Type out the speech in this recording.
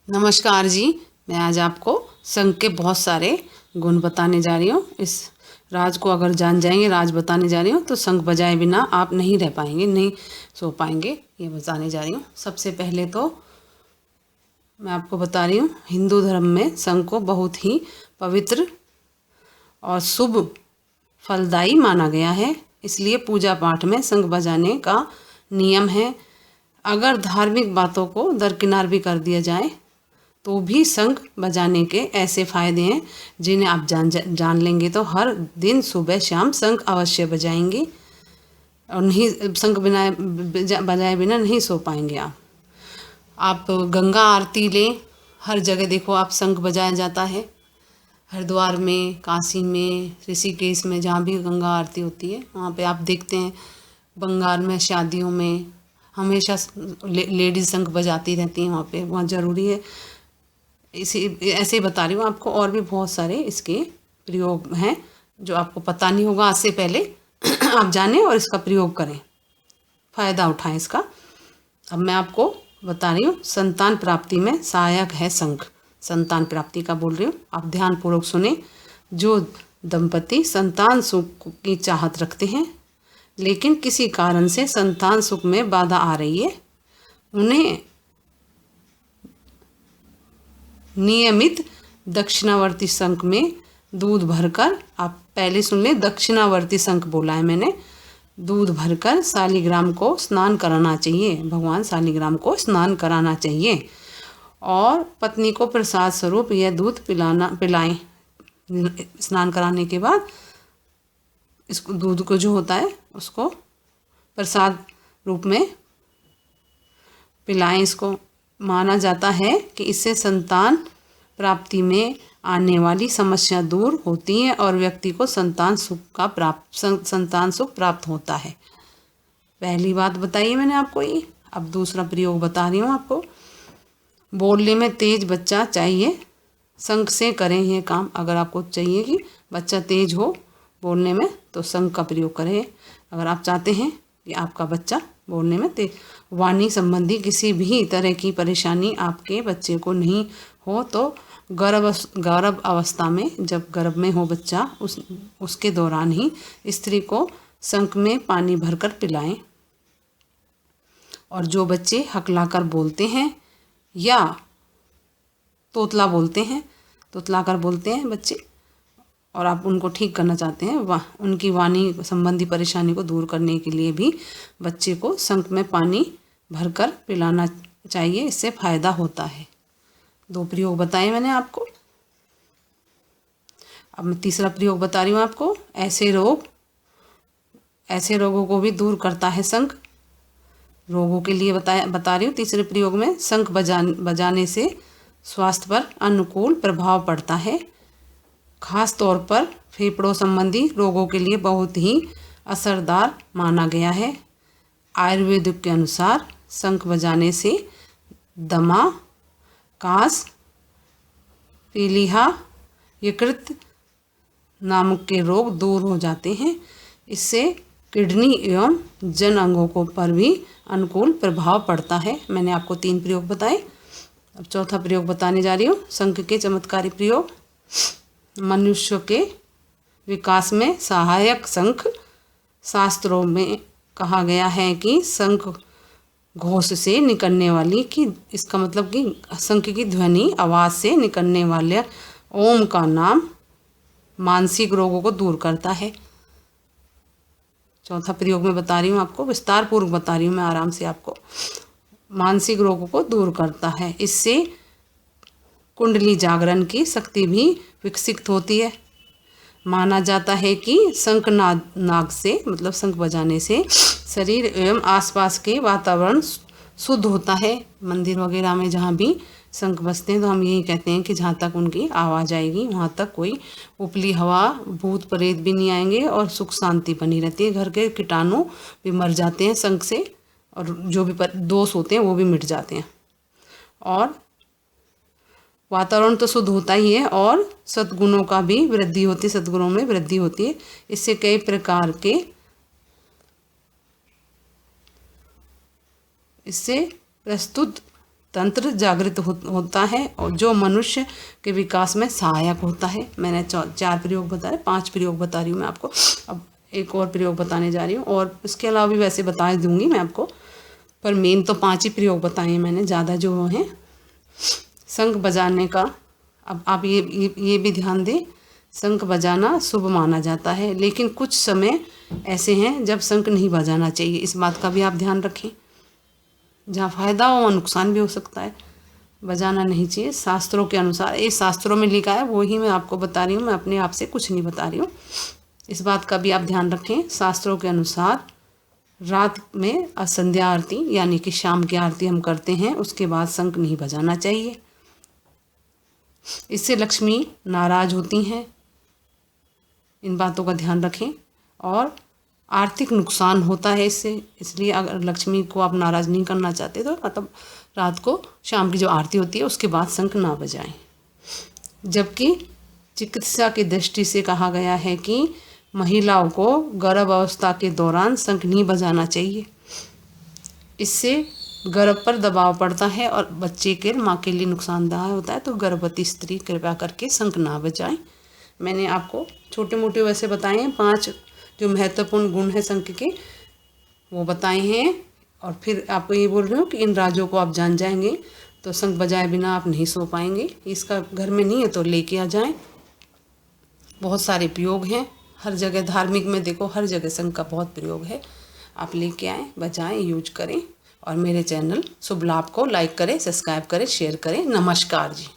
नमस्कार जी। मैं आज आपको शंख के बहुत सारे गुण बताने जा रही हूँ। इस राज को अगर जान जाएंगे, राज बताने जा रही हूँ, तो शंख बजाए बिना आप नहीं रह पाएंगे, नहीं सो पाएंगे। ये बताने जा रही हूँ। सबसे पहले तो मैं आपको बता रही हूँ, हिंदू धर्म में शंख को बहुत ही पवित्र और शुभ फलदायी माना गया है। इसलिए पूजा पाठ में शंख बजाने का नियम है। अगर धार्मिक बातों को दरकिनार भी कर दिया जाए तो भी शंख बजाने के ऐसे फायदे हैं जिन्हें आप जान लेंगे तो हर दिन सुबह शाम शंख अवश्य बजाएंगे और नहीं, शंख बजाए बिना नहीं सो पाएंगे आप गंगा आरती लें, हर जगह देखो आप शंख बजाया जाता है। हरिद्वार में, काशी में, ऋषिकेश में, जहाँ भी गंगा आरती होती है वहाँ पे आप देखते हैं। बंगाल में शादियों में हमेशा लेडीज शंख बजाती रहती हैं, वहाँ पे वहाँ ज़रूरी है। इसी ऐसे ही बता रही हूँ आपको। और भी बहुत सारे इसके प्रयोग हैं जो आपको पता नहीं होगा। आज से पहले आप जानें और इसका प्रयोग करें, फ़ायदा उठाएं इसका। अब मैं आपको बता रही हूँ, संतान प्राप्ति में सहायक है शंख। संतान प्राप्ति का बोल रही हूँ, आप ध्यानपूर्वक सुने। जो दंपति संतान सुख की चाहत रखते हैं लेकिन किसी कारण से संतान सुख में बाधा आ रही है, उन्हें नियमित दक्षिणावर्ती शंख में दूध भरकर, आप पहले सुन लें, दक्षिणावर्ती शंख बोला है मैंने, दूध भरकर शालिग्राम को स्नान कराना चाहिए। भगवान शालिग्राम को स्नान कराना चाहिए और पत्नी को प्रसाद स्वरूप यह दूध पिलाएं। स्नान कराने के बाद इसको, दूध को जो होता है उसको प्रसाद रूप में पिलाएं। इसको माना जाता है कि इससे संतान प्राप्ति में आने वाली समस्या दूर होती है और व्यक्ति को संतान सुख प्राप्त होता है। पहली बात बताइए मैंने आपको ये। अब दूसरा प्रयोग बता रही हूँ आपको। बोलने में तेज बच्चा चाहिए, शंख से करें ये काम। अगर आपको चाहिए कि बच्चा तेज हो बोलने में तो शंख का प्रयोग करें। अगर आप चाहते हैं कि आपका बच्चा बोलने में तेज, वाणी संबंधी किसी भी तरह की परेशानी आपके बच्चे को नहीं हो तो गर्भ अवस्था में, जब गर्भ में हो बच्चा, उसके दौरान ही स्त्री को शंख में पानी भरकर पिलाएं। और जो बच्चे हकलाकर बोलते हैं या तोतलाकर बोलते हैं बच्चे, और आप उनको ठीक करना चाहते हैं, उनकी वाणी संबंधी परेशानी को दूर करने के लिए भी बच्चे को शंख में पानी भरकर पिलाना चाहिए। इससे फ़ायदा होता है। 2 प्रयोग बताए मैंने आपको। अब मैं तीसरा प्रयोग बता रही हूँ आपको। ऐसे रोगों को भी दूर करता है शंख। रोगों के लिए बता रही हूँ। तीसरे प्रयोग में शंख बजाने से स्वास्थ्य पर अनुकूल प्रभाव पड़ता है। खास तौर पर फेफड़ों संबंधी रोगों के लिए बहुत ही असरदार माना गया है। आयुर्वेद के अनुसार शंख बजाने से दमा, कास, पीलिया, यकृत नामक के रोग दूर हो जाते हैं। इससे किडनी एवं जन अंगों को पर भी अनुकूल प्रभाव पड़ता है। मैंने आपको 3 प्रयोग बताए। अब चौथा प्रयोग बताने जा रही हूँ। शंख के चमत्कारी प्रयोग। मनुष्य के विकास में सहायक शंख। शास्त्रों में कहा गया है कि शंख घोष से निकलने वाली, कि इसका मतलब कि शंख की ध्वनि, आवाज़ से निकलने वाले ओम का नाम मानसिक रोगों को दूर करता है। चौथा प्रयोग में बता रही हूँ आपको, विस्तार पूर्वक बता रही हूँ मैं आराम से आपको। मानसिक रोगों को दूर करता है। इससे कुंडली जागरण की शक्ति भी विकसित होती है। माना जाता है कि शंख नाद से, मतलब शंख बजाने से शरीर एवं आसपास के वातावरण शुद्ध होता है। मंदिर वगैरह में जहाँ भी शंख बजते हैं तो हम यही कहते हैं कि जहाँ तक उनकी आवाज़ आएगी वहाँ तक कोई उपली हवा, भूत प्रेत भी नहीं आएंगे और सुख शांति बनी रहती है। घर के कीटाणु भी मर जाते हैं शंख से, और जो भी दोष होते हैं वो भी मिट जाते हैं। और वातावरण तो शुद्ध होता ही है और सद्गुणों का भी वृद्धि होती है, सद्गुणों में वृद्धि होती है। इससे कई प्रकार के, इससे प्रस्तुत तंत्र जागृत होता है और जो मनुष्य के विकास में सहायक होता है। मैंने 4 प्रयोग बताए, 5 प्रयोग बता रही हूँ मैं आपको। अब एक और प्रयोग बताने जा रही हूँ, और इसके अलावा भी वैसे बता दूंगी मैं आपको, पर मेन तो 5 ही प्रयोग बताए हैं मैंने, ज़्यादा जो हैं। शंख बजाने का, अब आप ये भी ध्यान दें, शंख बजाना शुभ माना जाता है, लेकिन कुछ समय ऐसे हैं जब शंख नहीं बजाना चाहिए। इस बात का भी आप ध्यान रखें। जहाँ फ़ायदा हो वहाँ नुकसान भी हो सकता है, बजाना नहीं चाहिए शास्त्रों के अनुसार। ये शास्त्रों में लिखा है, वही मैं आपको बता रही हूँ, मैं अपने आप से कुछ नहीं बता रही हूँ। इस बात का भी आप ध्यान रखें। शास्त्रों के अनुसार रात में संध्या आरती यानी कि शाम की आरती हम करते हैं, उसके बाद शंख नहीं बजाना चाहिए। इससे लक्ष्मी नाराज होती हैं, इन बातों का ध्यान रखें। और आर्थिक नुकसान होता है इससे, इसलिए अगर लक्ष्मी को आप नाराज़ नहीं करना चाहते तो मतलब रात को शाम की जो आरती होती है उसके बाद शंख ना बजाएं। जबकि चिकित्सा की दृष्टि से कहा गया है कि महिलाओं को गर्भ अवस्था के दौरान शंख नहीं बजाना चाहिए। इससे गर्भ पर दबाव पड़ता है और बच्चे के माँ के लिए नुकसानदायक होता है। तो गर्भवती स्त्री कृपया करके शंख ना बजाएं। मैंने आपको छोटे मोटे वैसे बताए हैं, 5 जो महत्वपूर्ण गुण हैं शंख के वो बताए हैं। और फिर आपको ये बोल रही हूँ कि इन राजों को आप जान जाएंगे तो शंख बजाए बिना आप नहीं सो पाएंगे। इसका घर में नहीं है तो लेके आ जाएं। बहुत सारे प्रयोग हैं हर जगह, धार्मिक में देखो हर जगह शंख का बहुत प्रयोग है। आप लेके आएँ, बजाएं, यूज करें। और मेरे चैनल शुभ लाभ को लाइक करें, सब्सक्राइब करें, शेयर करें। नमस्कार जी।